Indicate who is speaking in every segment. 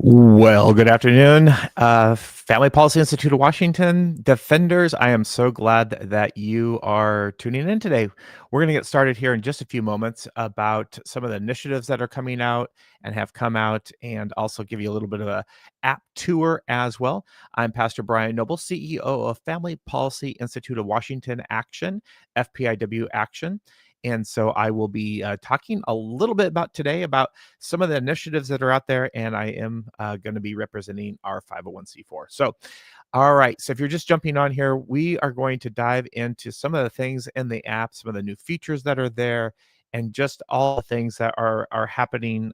Speaker 1: Well, good afternoon, Family Policy Institute of Washington defenders. I am so glad that you are tuning in today. We're going to get started here in just a few moments about some of the initiatives that are coming out and have come out, and also give you a little bit of a app tour as well. I'm Pastor Brian Noble, CEO of Family Policy Institute of Washington Action, FPIW Action. And so I will be talking a little bit about today about some of the initiatives that are out there, and I am going to be representing our 501c4. So, all right. So if you're just jumping on here, we are going to dive into some of the things in the app, some of the new features that are there, and just all the things that are happening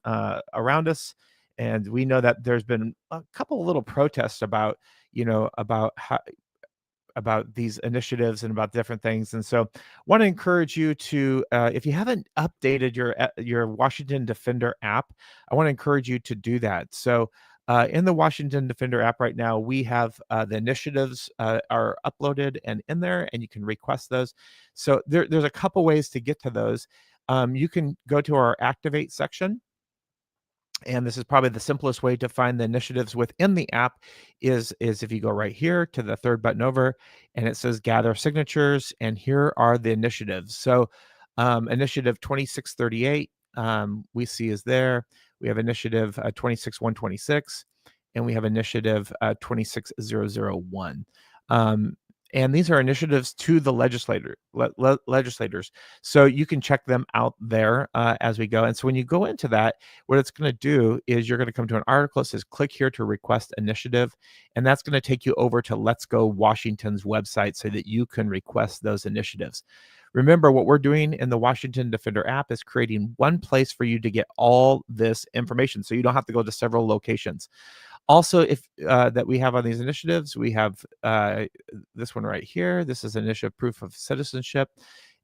Speaker 1: around us. And we know that there's been a couple little protests about, about how about these initiatives and about different things. And so want to encourage you to, if you haven't updated your Washington Defender app, I want to encourage you to do that. So in the Washington Defender app right now, we have the initiatives are uploaded and in there, and you can request those. So there's a couple ways to get to those. You can go to our Activate section, and this is probably the simplest way to find the initiatives within the app is if you go right here to the third button over, and it says gather signatures, and here are the initiatives. So initiative 2638 we see is there. We have initiative 26126, and we have initiative 26001. And these are initiatives to the legislators. So you can check them out there as we go. And so when you go into that, what it's going to do is you're going to come to an article that says click here to request initiative. And that's going to take you over to Let's Go Washington's website so that you can request those initiatives. Remember, what we're doing in the Washington Defender app is creating one place for you to get all this information, so you don't have to go to several locations. Also, if that we have on these initiatives, we have this one right here. This is initiative proof of citizenship,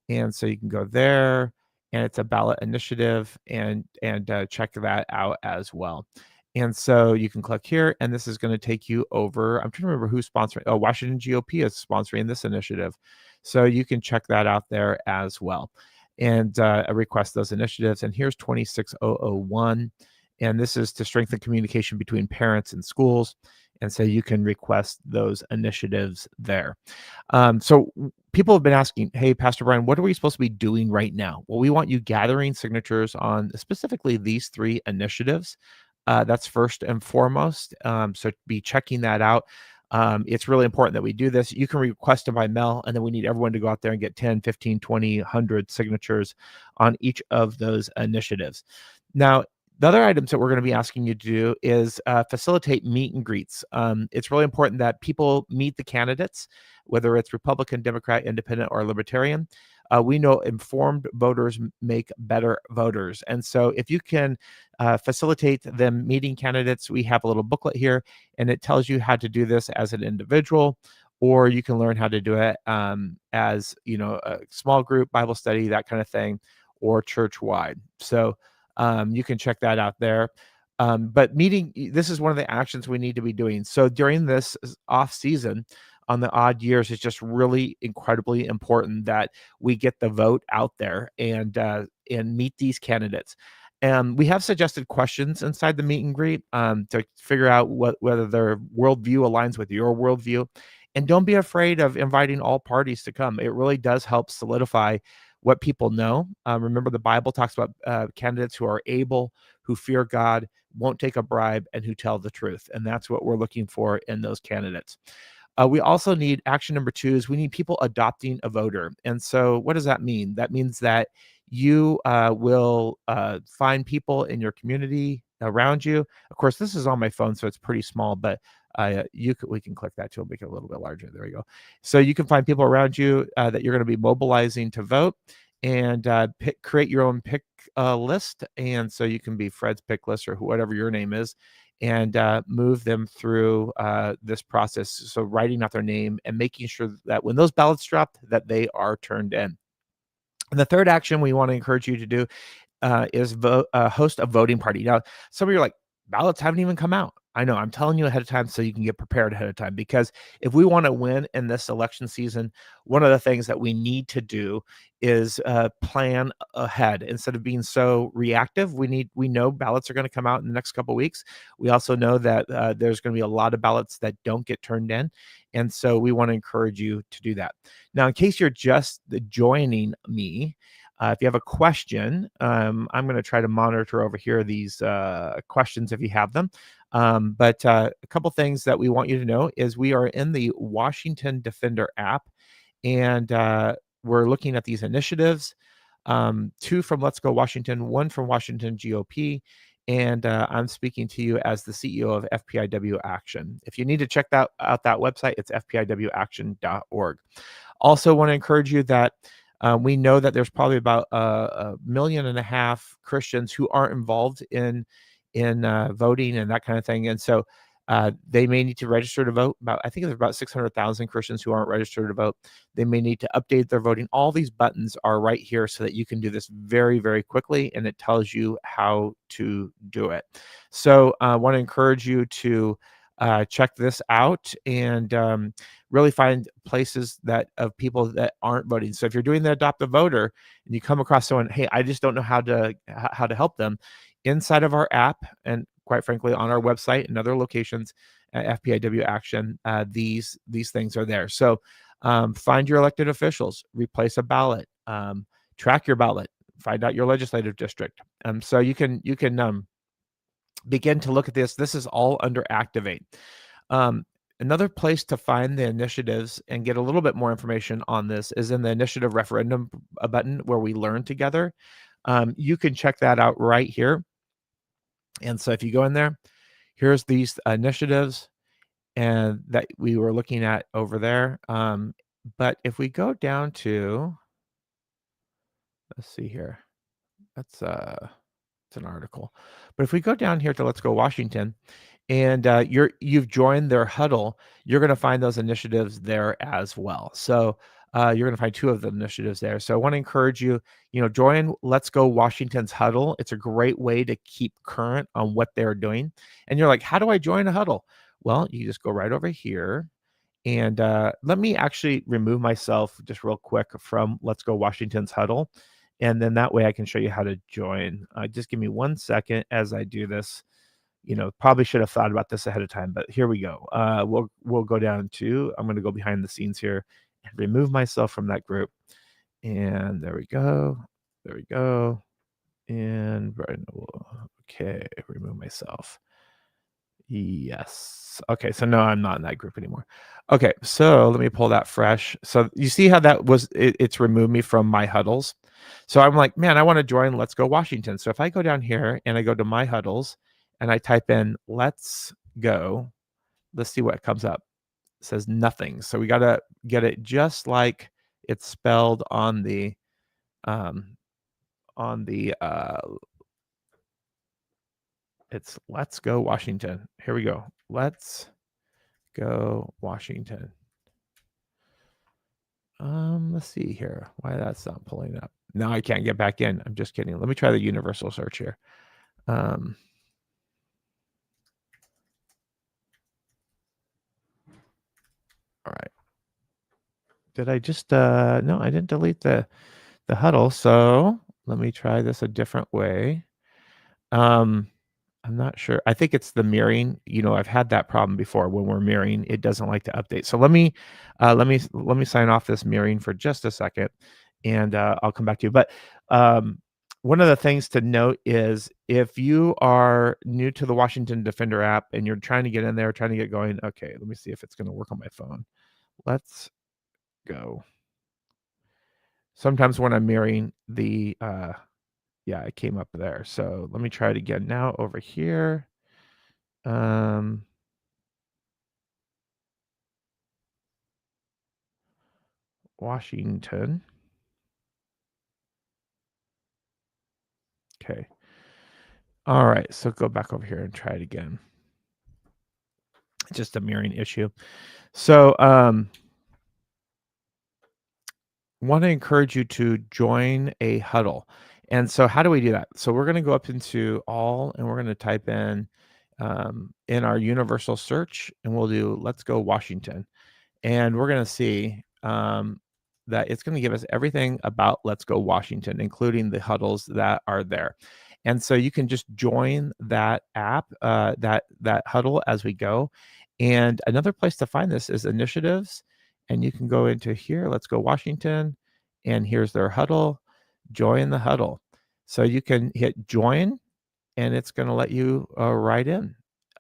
Speaker 1: and so you can go there, and it's a ballot initiative, and check that out as well. And so you can click here, and this is going to take you over. I'm trying to remember who's sponsoring. Oh, Washington GOP is sponsoring this initiative, so you can check that out there as well, and request those initiatives. And here's 26001. And this is to strengthen communication between parents and schools. And so you can request those initiatives there. So people have been asking, hey, Pastor Brian, what are we supposed to be doing right now? Well, we want you gathering signatures on specifically these three initiatives. That's first and foremost. So be checking that out. It's really important that we do this. You can request it by mail, and then we need everyone to go out there and get 10, 15, 20, 100 signatures on each of those initiatives. Now, the other items that we're going to be asking you to do is facilitate meet and greets. It's really important that people meet the candidates, whether it's Republican, Democrat, Independent, or Libertarian. We know informed voters make better voters. And so if you can facilitate them meeting candidates, we have a little booklet here, and it tells you how to do this as an individual, or you can learn how to do it as, a small group Bible study, that kind of thing, or church-wide. So you can check that out there. But this is one of the actions we need to be doing. So during this off season, on the odd years, it's just really incredibly important that we get the vote out there and meet these candidates. And we have suggested questions inside the meet and greet to figure out whether their worldview aligns with your worldview. And don't be afraid of inviting all parties to come. It really does help solidify what people know. Remember, the Bible talks about candidates who are able, who fear God, won't take a bribe, and who tell the truth. And that's what we're looking for in those candidates. We also need action number 2 is we need people adopting a voter. And so what does that mean? That means that you will find people in your community around you. Of course, this is on my phone, so it's pretty small, but we can click that to make it a little bit larger. There we go. So you can find people around you that you're going to be mobilizing to vote, and create your own pick list. And so you can be Fred's pick list or whatever your name is, and move them through this process. So writing out their name and making sure that when those ballots drop, that they are turned in. And the third action we want to encourage you to do is host a voting party. Now, some of you are like, ballots haven't even come out. I know, I'm telling you ahead of time so you can get prepared ahead of time, because if we wanna win in this election season, one of the things that we need to do is, plan ahead instead of being so reactive. We know ballots are gonna come out in the next couple weeks. We also know that, there's gonna be a lot of ballots that don't get turned in, and so we wanna encourage you to do that. Now, in case you're just joining me, if you have a question, I'm gonna try to monitor over here these, questions if you have them. But a couple things that we want you to know is we are in the Washington Defender app, and we're looking at these initiatives. Two from Let's Go Washington, one from Washington GOP, and I'm speaking to you as the CEO of FPIW Action. If you need to check that website, it's fpiwaction.org. Also, want to encourage you that we know that there's probably about 1.5 million Christians who aren't involved in voting and that kind of thing, and so they may need to register to vote. I think there's about 600,000 Christians who aren't registered to vote. They may need to update their voting. All these buttons are right here so that you can do this very, very quickly, and it tells you how to do it. So I want to encourage you to check this out and really find places that of people that aren't voting. So if you're doing the adopt a voter and you come across someone, hey, I just don't know how to help them, inside of our app and quite frankly on our website and other locations at FPIW Action, these things are there. So find your elected officials, replace a ballot, track your ballot, find out your legislative district. So you can begin to look at this. This is all under Activate. Another place to find the initiatives and get a little bit more information on this is in the initiative referendum button where we learn together. You can check that out right here. And so if you go in there, here's these initiatives and that we were looking at over there. But if we go down to, let's see here, that's it's an article. But if we go down here to Let's Go Washington, and you've joined their huddle, you're going to find those initiatives there as well. So you're going to find two of the initiatives there. So I want to encourage you, join Let's Go Washington's huddle. It's a great way to keep current on what they're doing. And you're like, how do I join a huddle? Well, you just go right over here. And let me actually remove myself just real quick from Let's Go Washington's huddle. And then that way I can show you how to join. Just give me 1 second as I do this. Probably should have thought about this ahead of time, but here we go. We'll go down to, I'm going to go behind the scenes here and remove myself from that group. And there we go. There we go. And okay, remove myself. Yes. Okay, so no, I'm not in that group anymore. Okay, so let me pull that fresh. So you see how that was, it's removed me from my huddles. So I'm like, man, I want to join Let's Go Washington. So if I go down here and I go to my huddles and I type in Let's Go, let's see what comes up. It says nothing. So we got to get it just like it's spelled on the um on the it's Let's Go Washington. Here we go. Let's Go Washington. Let's see here. Why that's not pulling up. Now I can't get back in. I'm just kidding. Let me try the universal search here. All right. Did I just no, I didn't delete the huddle. So let me try this a different way. I'm not sure. I think it's the mirroring. I've had that problem before. When we're mirroring, it doesn't like to update. So let me sign off this mirroring for just a second, and I'll come back to you. But one of the things to note is if you are new to the Washington Defender app and you're trying to get in there, trying to get going. Okay, let me see if it's going to work on my phone. Let's go. Sometimes when I'm mirroring yeah, it came up there. So let me try it again now over here. Washington. Okay. All right. So go back over here and try it again. Just a mirroring issue. So want to encourage you to join a huddle. And so how do we do that? So we're going to go up into all and we're going to type in in our universal search, and we'll do "Let's Go Washington." And we're going to see that it's going to give us everything about Let's Go Washington, including the huddles that are there. And so you can just join that app, that huddle as we go. And another place to find this is initiatives, and you can go into here. Let's Go Washington, and here's their huddle. Join the huddle. So you can hit join, and it's going to let you right in.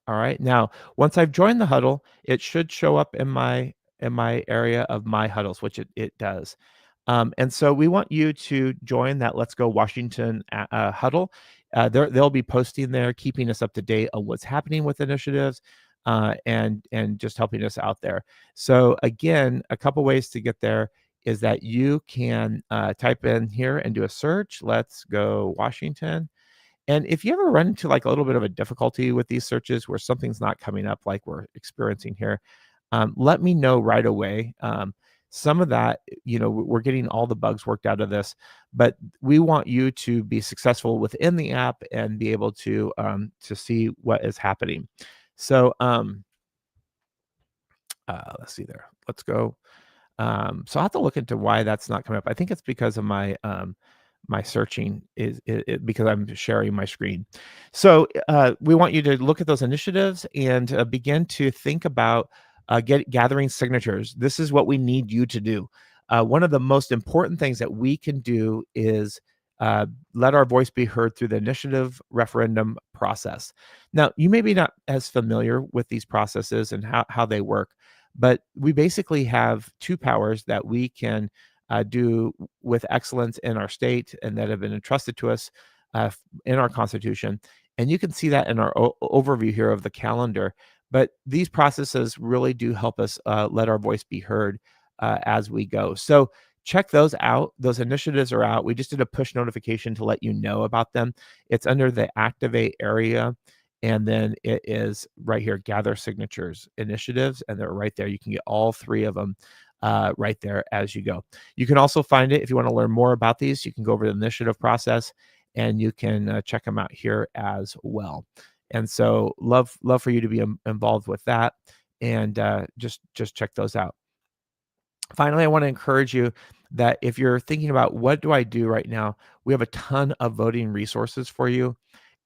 Speaker 1: All right. Now, once I've joined the huddle, it should show up in my area of my huddles, which it does. And so we want you to join that Let's Go Washington huddle. They'll be posting there, keeping us up to date on what's happening with initiatives, and just helping us out there. So again, a couple ways to get there is that you can type in here and do a search. Let's Go Washington. And if you ever run into like a little bit of a difficulty with these searches where something's not coming up like we're experiencing here, let me know right away. Some of that, we're getting all the bugs worked out of this, but we want you to be successful within the app and be able to see what is happening. So let's see there. Let's go. So I have to look into why that's not coming up. I think it's because of my searching because I'm sharing my screen. So we want you to look at those initiatives and begin to think about gathering signatures. This is what we need you to do. One of the most important things that we can do is let our voice be heard through the initiative referendum process. Now, you may be not as familiar with these processes and how they work, but we basically have two powers that we can do with excellence in our state and that have been entrusted to us in our Constitution. And you can see that in our overview here of the calendar. But these processes really do help us let our voice be heard as we go. So check those out. Those initiatives are out. We just did a push notification to let you know about them. It's under the Activate area. And then it is right here, Gather Signatures Initiatives. And they're right there. You can get all three of them right there as you go. You can also find it if you want to learn more about these. You can go over the initiative process and you can check them out here as well. And so love for you to be involved with that, and just check those out. Finally, I want to encourage you that if you're thinking about what do I do right now, we have a ton of voting resources for you.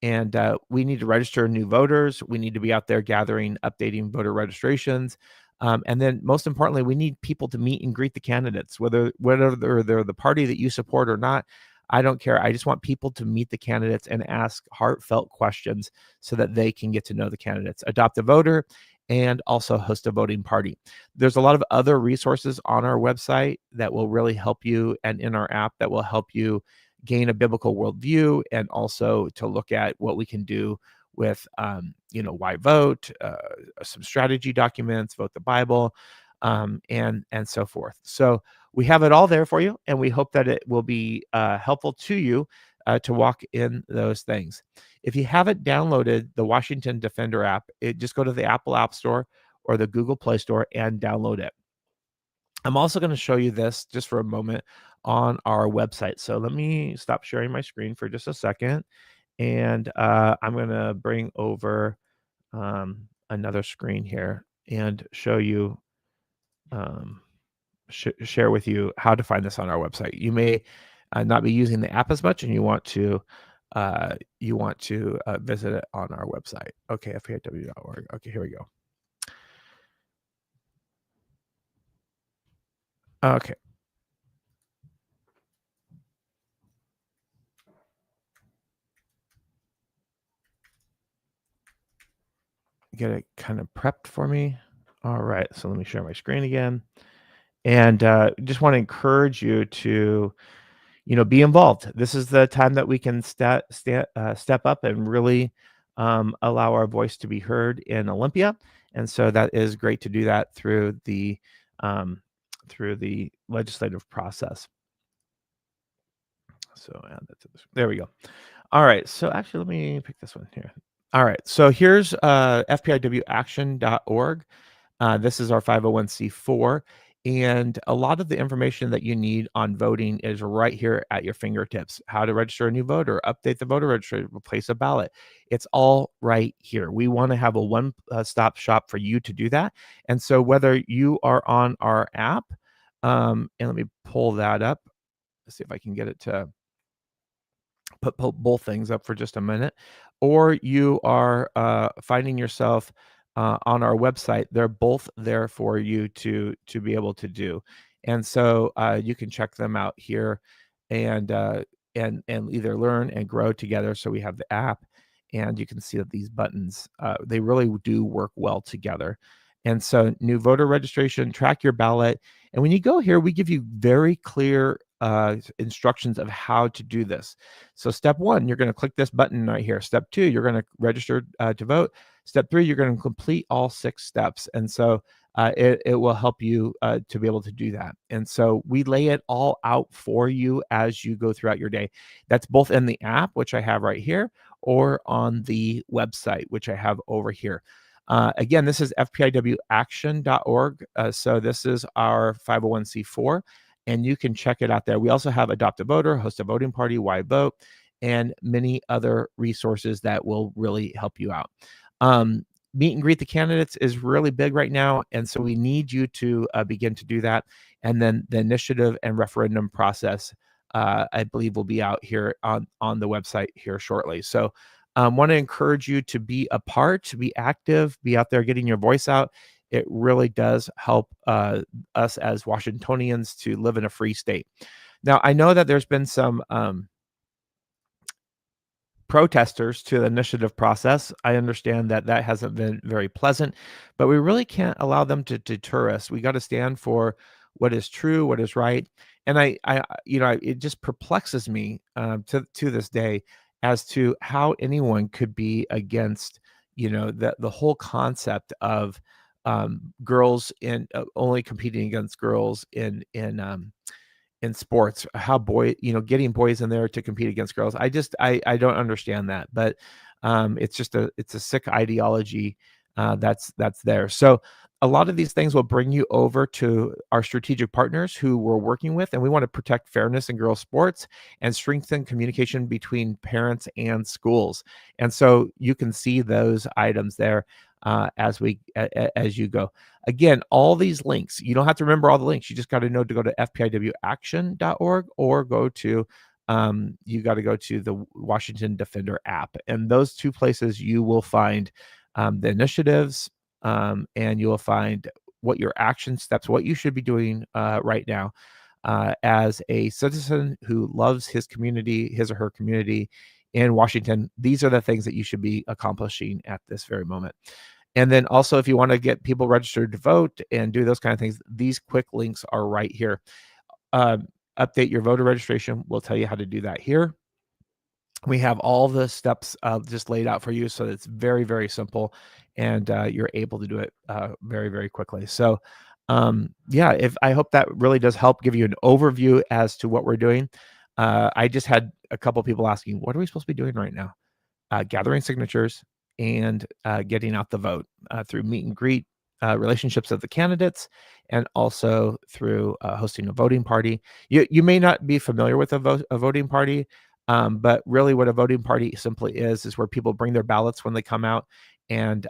Speaker 1: And we need to register new voters. We need to be out there gathering, updating voter registrations. And then most importantly, we need people to meet and greet the candidates, whether they're the party that you support or not. I don't care. I just want people to meet the candidates and ask heartfelt questions so that they can get to know the candidates. Adopt a voter and also host a voting party. There's a lot of other resources on our website that will really help you, and in our app that will help you gain a biblical worldview, and also to look at what we can do with, why vote, some strategy documents, vote the Bible, and so forth. So we have it all there for you, and we hope that it will be helpful to you to walk in those things. If you haven't downloaded the Washington Defender app, just go to the Apple App Store or the Google Play Store and download it. I'm also going to show you this just for a moment on our website. So let me stop sharing my screen for just a second. And I'm going to bring over another screen here and show you, share with you how to find this on our website. You may not be using the app as much, and you want to visit it on our website. Okay, FPIW.org. Okay, here we go. Okay. Get it kind of prepped for me. All right, so let me share my screen again. And just want to encourage you to, be involved. This is the time that we can step up and really allow our voice to be heard in Olympia. And so that is great to do that um, through the legislative process. So add that to this. There we go. All right. So actually, let me pick this one here. All right. So here's FPIW ACTION.org. This is our 501c4. And a lot of the information that you need on voting is right here at your fingertips. How to register a new voter, update the voter registry, replace a ballot. It's all right here. We want to have a one-stop shop for you to do that. And so whether you are on our app, and let me pull that up. Let's see if I can get it to put both things up for just a minute, or you are finding yourself on our website. They're both there for you to be able to do, and so you can check them out here, and and either learn and grow together. So we have the app, and you can see that these buttons they really do work well together. And so new voter registration, track your ballot, and when you go here, we give you very clear instructions of how to do this. So step one, you're going to click this button right here. Step two, you're going to register to vote. Step three, you're going to complete all 6 steps. And so it will help you to be able to do that. And so we lay it all out for you as you go throughout your day. That's both in the app, which I have right here, or on the website, which I have over here. Again, this is FPIWAction.org. So this is our 501c4, and you can check it out there. We also have Adopt a Voter, Host a Voting Party, Why Vote, and many other resources that will really help you out. Meet and greet the candidates is really big right now, and so we need you to begin to do that. And then the initiative and referendum process, I believe, will be out here on the website here shortly. So want to encourage you to be a part, to be active, be out there getting your voice out. It really does help us as Washingtonians to live in a free state. Now, I know that there's been some protesters to the initiative process. I understand that that hasn't been very pleasant, but we really can't allow them to deter us. We got to stand for what is true, what is right. And it just perplexes me to this day as to how anyone could be against, the whole concept of girls in only competing against girls in sports, how getting boys in there to compete against girls. I don't understand that, but it's a sick ideology that's there. So a lot of these things will bring you over to our strategic partners who we're working with, and we want to protect fairness in girls sports and strengthen communication between parents and schools. And so you can see those items there as you go. Again, all these links, you don't have to remember all the links. You just got to know to go to fpiwaction.org, or you got to go to the Washington Defender app. And those two places you will find the initiatives, and you will find what your action steps, what you should be doing right now as a citizen who loves his community, his or her community in Washington. These are the things that you should be accomplishing at this very moment. And then also, if you want to get people registered to vote and do those kind of things, these quick links are right here. Update your voter registration. We'll tell you how to do that here. We have all the steps just laid out for you, so it's very, very simple, and you're able to do it very, very quickly. So if I hope that really does help give you an overview as to what we're doing. I just had a couple people asking, what are we supposed to be doing right now? Gathering signatures and getting out the vote through meet and greet relationships of the candidates, and also through hosting a voting party. You may not be familiar with a voting party, but really what a voting party simply is where people bring their ballots when they come out, and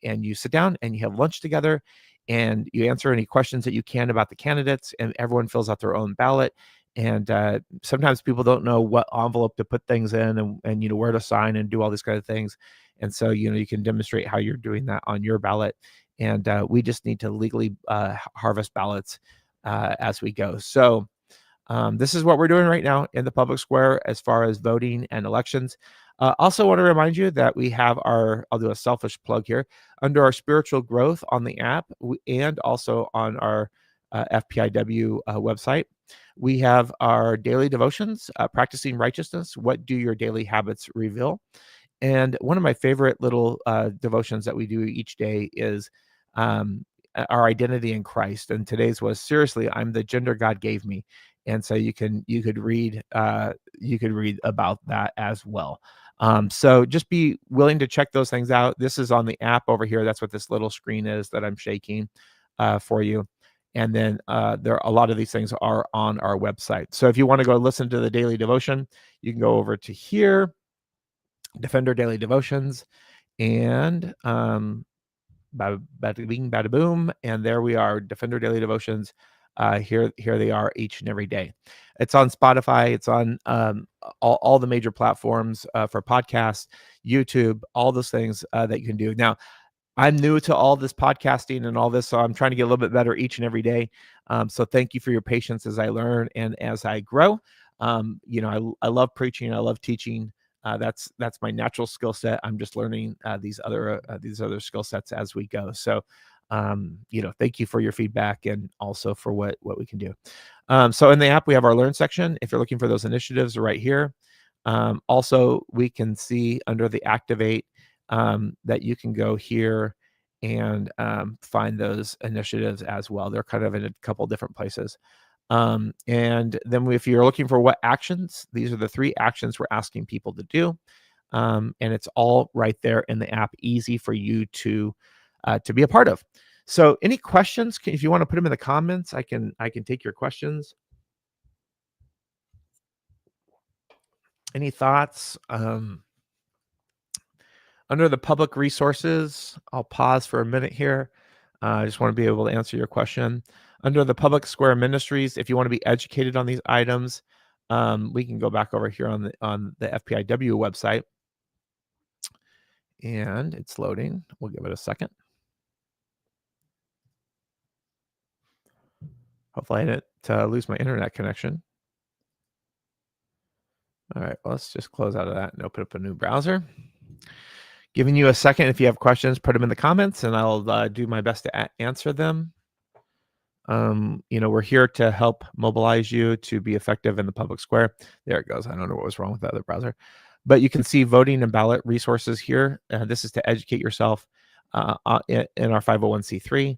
Speaker 1: you sit down and you have lunch together, and you answer any questions that you can about the candidates, and everyone fills out their own ballot. And sometimes people don't know what envelope to put things in, and where to sign and do all these kind of things. And so you can demonstrate how you're doing that on your ballot. And we just need to legally harvest ballots as we go. So this is what we're doing right now in the public square as far as voting and elections. Also want to remind you that we have I'll do a selfish plug here, under our spiritual growth on the app, and also on our FPIW website. We have our daily devotions, practicing righteousness. What do your daily habits reveal? And one of my favorite little devotions that we do each day is our identity in Christ. And today's was, seriously, I'm the gender God gave me. And so you could read about that as well. So just be willing to check those things out. This is on the app over here. That's what this little screen is that I'm shaking for you. And then a lot of these things are on our website. So if you want to go listen to the daily devotion, you can go over to here, Defender Daily Devotions, and bada bing, bada boom, and there we are, Defender Daily Devotions. Here they are each and every day. It's on Spotify. It's on all the major platforms for podcasts, YouTube, all those things that you can do. Now, I'm new to all this podcasting and all this, so I'm trying to get a little bit better each and every day. So thank you for your patience as I learn and as I grow. I love preaching. I love teaching. That's my natural skill set. I'm just learning these other skill sets as we go. So, thank you for your feedback and also for what we can do. So in the app, we have our Learn section. If you're looking for those initiatives, they're right here. Also, we can see under the Activate that you can go here and find those initiatives as well. They're kind of in a couple different places. And then if you're looking for what actions, these are the 3 actions we're asking people to do. And it's all right there in the app, easy for you to be a part of. So any questions, if you want to put them in the comments, I can take your questions. Any thoughts? Under the public resources, I'll pause for a minute here. I just want to be able to answer your question. Under the Public Square Ministries, if you want to be educated on these items, we can go back over here on the FPIW website. And it's loading. We'll give it a second. Hopefully I didn't lose my internet connection. All right, well, let's just close out of that and open up a new browser. Giving you a second. If you have questions, put them in the comments and I'll do my best to answer them. We're here to help mobilize you to be effective in the public square. There it goes. I don't know what was wrong with the other browser, but you can see voting and ballot resources here. This is to educate yourself in our 501c3.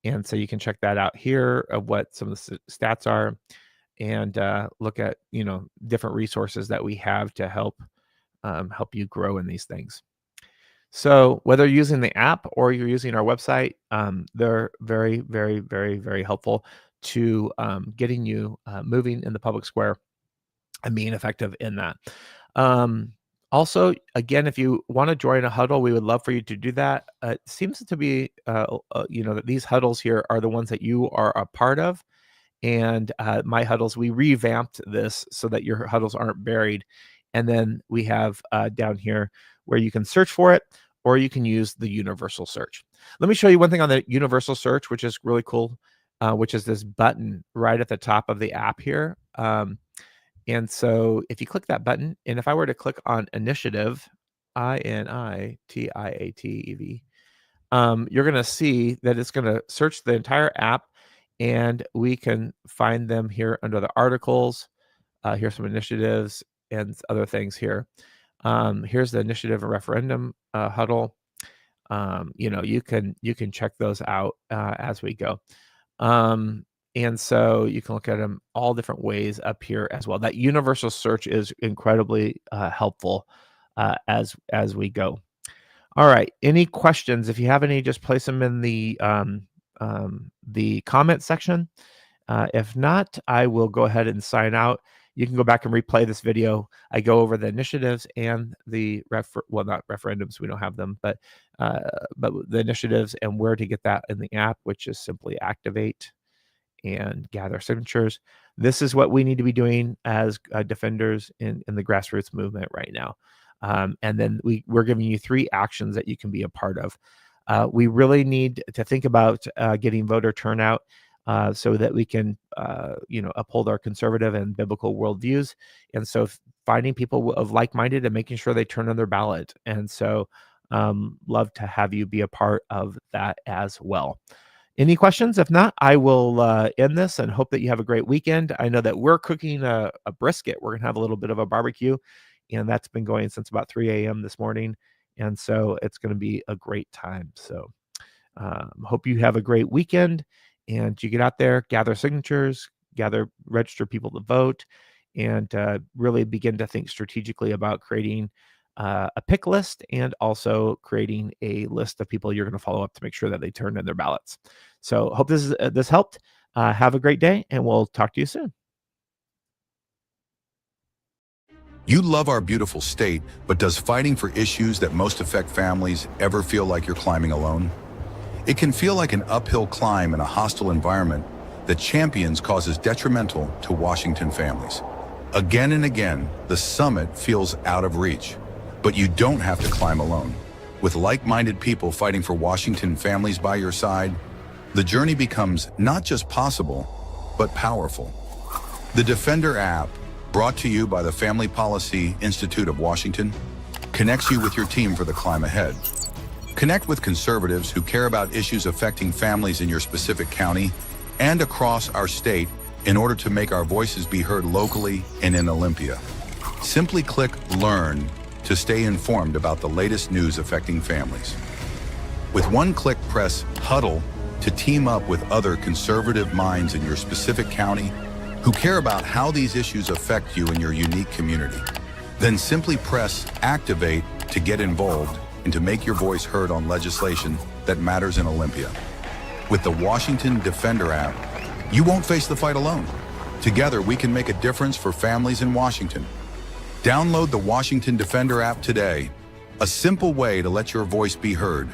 Speaker 1: And so you can check that out here of what some of the stats are and look at, different resources that we have to help you grow in these things. So whether you're using the app or you're using our website, they're very, very, very, very helpful to getting you moving in the public square and being effective in that. Also, again, if you want to join a huddle, we would love for you to do that. It seems to be, that these huddles here are the ones that you are a part of. And my huddles, we revamped this so that your huddles aren't buried. And then we have down here where you can search for it, or you can use the universal search. Let me show you one thing on the universal search, which is really cool, which is this button right at the top of the app here. And so if you click that button, and if I were to click on initiative, INITIATEV, you're going to see that it's going to search the entire app, and we can find them here under the articles. Here's some initiatives and other things here. Here's the initiative and referendum huddle. You can check those out as we go. And so you can look at them all different ways up here as well. That universal search is incredibly helpful as we go. All right. Any questions? If you have any, just place them in the comment section. If not, I will go ahead and sign out. You can go back and replay this video. I go over the initiatives and the not referendums. We don't have them, but the initiatives and where to get that in the app, which is simply activate and gather signatures. This is what we need to be doing as defenders in the grassroots movement right now. And then we're giving you 3 actions that you can be a part of. We really need to think about getting voter turnout so that we can, uphold our conservative and biblical worldviews. And so finding people of like-minded and making sure they turn on their ballot. And so love to have you be a part of that as well. Any questions? If not, I will end this and hope that you have a great weekend. I know that we're cooking a brisket. We're going to have a little bit of a barbecue, and that's been going since about 3 a.m. this morning. And so it's going to be a great time. So hope you have a great weekend and you get out there, gather signatures, register people to vote, and really begin to think strategically about creating a pick list and also creating a list of people you're going to follow up to make sure that they turn in their ballots. So hope this helped. Have a great day, and we'll talk to you soon.
Speaker 2: You love our beautiful state, but does fighting for issues that most affect families ever feel like you're climbing alone? It can feel like an uphill climb in a hostile environment that champions causes detrimental to Washington families. Again and again, the summit feels out of reach, but you don't have to climb alone. With like-minded people fighting for Washington families by your side, the journey becomes not just possible, but powerful. The Defender app, brought to you by the Family Policy Institute of Washington, connects you with your team for the climb ahead. Connect with conservatives who care about issues affecting families in your specific county and across our state in order to make our voices be heard locally and in Olympia. Simply click Learn to stay informed about the latest news affecting families. With one click, press Huddle to team up with other conservative minds in your specific county who care about how these issues affect you in your unique community. Then simply press Activate to get involved and to make your voice heard on legislation that matters in Olympia. With the Washington Defender app, you won't face the fight alone. Together, we can make a difference for families in Washington. Download the Washington Defender app today, a simple way to let your voice be heard.